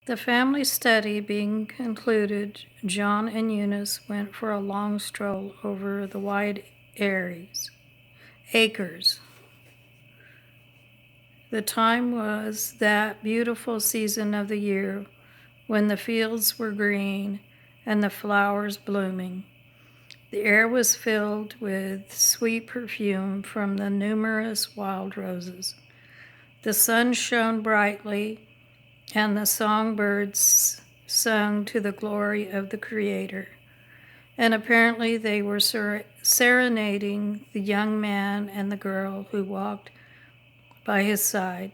The family study being concluded, John and Eunice went for a long stroll over the wide acres. The time was that beautiful season of the year when the fields were green and the flowers blooming. The air was filled with sweet perfume from the numerous wild roses. The sun shone brightly, and the songbirds sung to the glory of the Creator. And apparently they were serenading the young man and the girl who walked by his side.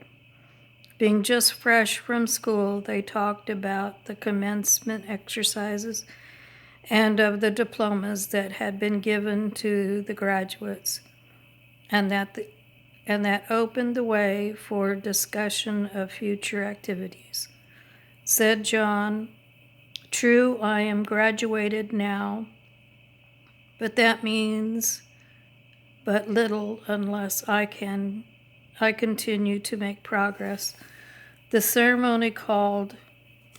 Being just fresh from school, they talked about the commencement exercises and of the diplomas that had been given to the graduates, and that opened the way for discussion of future activities. Said John, "True, I am graduated now, but that means but little unless I continue to make progress. The ceremony called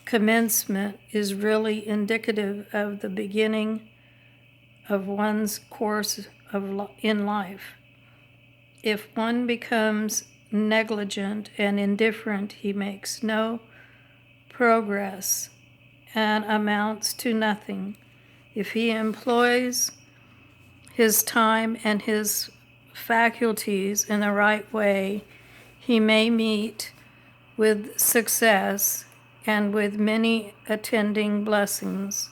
commencement is really indicative of the beginning of one's course in life. If one becomes negligent and indifferent, he makes no progress and amounts to nothing. If he employs his time and his faculties in the right way, he may meet with success and with many attending blessings.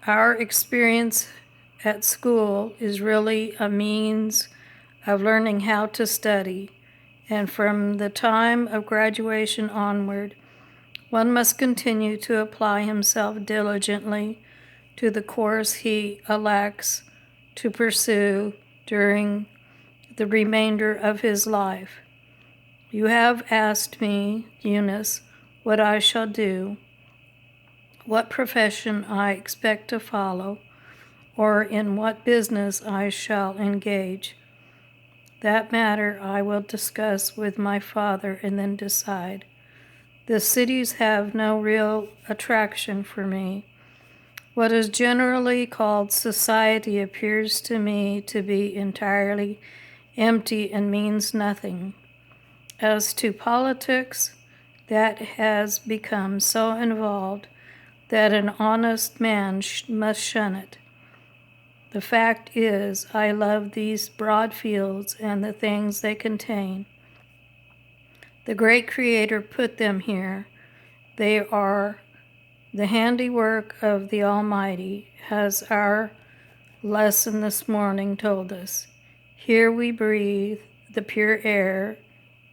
Our experience at school is really a means of learning how to study, and from the time of graduation onward, one must continue to apply himself diligently to the course he elects to pursue during the remainder of his life. You have asked me, Eunice, what I shall do, what profession I expect to follow, or in what business I shall engage. That matter I will discuss with my father and then decide. The cities have no real attraction for me. What is generally called society appears to me to be entirely empty and means nothing. As to politics, that has become so involved that an honest man must shun it. The fact is, I love these broad fields and the things they contain. The great Creator put them here. They are the handiwork of the Almighty, as our lesson this morning told us. Here we breathe the pure air,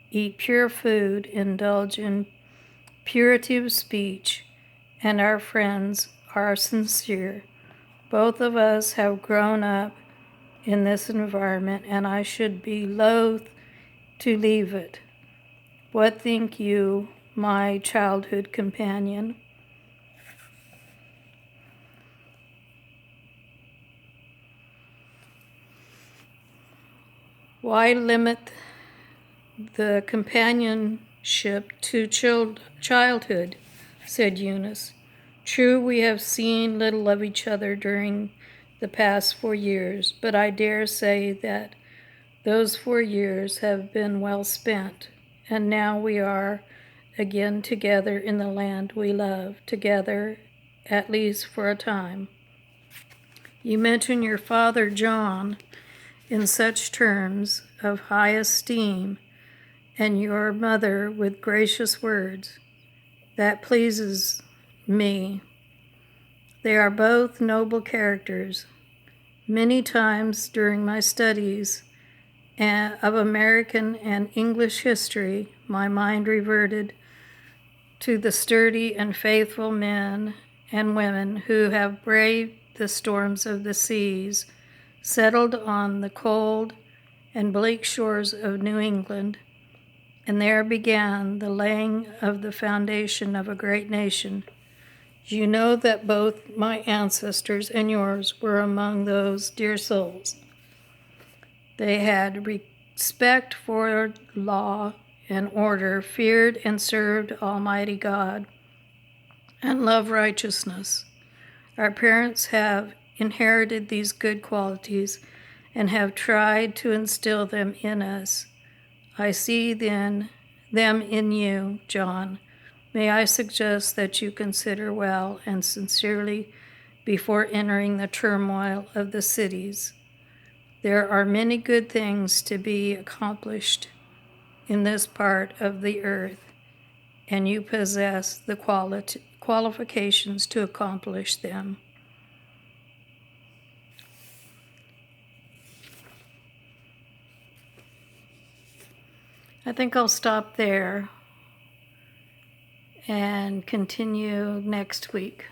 eat pure food, indulge in purity of speech, and our friends are sincere. Both of us have grown up in this environment, and I should be loath to leave it. What think you, my childhood companion? Why limit the companionship to childhood, said Eunice. True, we have seen little of each other during the past 4 years, but I dare say that those 4 years have been well spent, and now we are again together in the land we love, together at least for a time. You mention your father, John, in such terms of high esteem, and your mother with gracious words. That pleases me. They are both noble characters. Many times during my studies of American and English history, my mind reverted to the sturdy and faithful men and women who have braved the storms of the seas, settled on the cold and bleak shores of New England, and there began the laying of the foundation of a great nation. You know that both my ancestors and yours were among those dear souls. They had respect for law and order, feared and served Almighty God, and loved righteousness. Our parents have inherited these good qualities and have tried to instill them in us. I see then them in you, John. May I suggest that you consider well and sincerely before entering the turmoil of the cities. There are many good things to be accomplished in this part of the earth, and you possess the qualifications to accomplish them. I think I'll stop there and continue next week.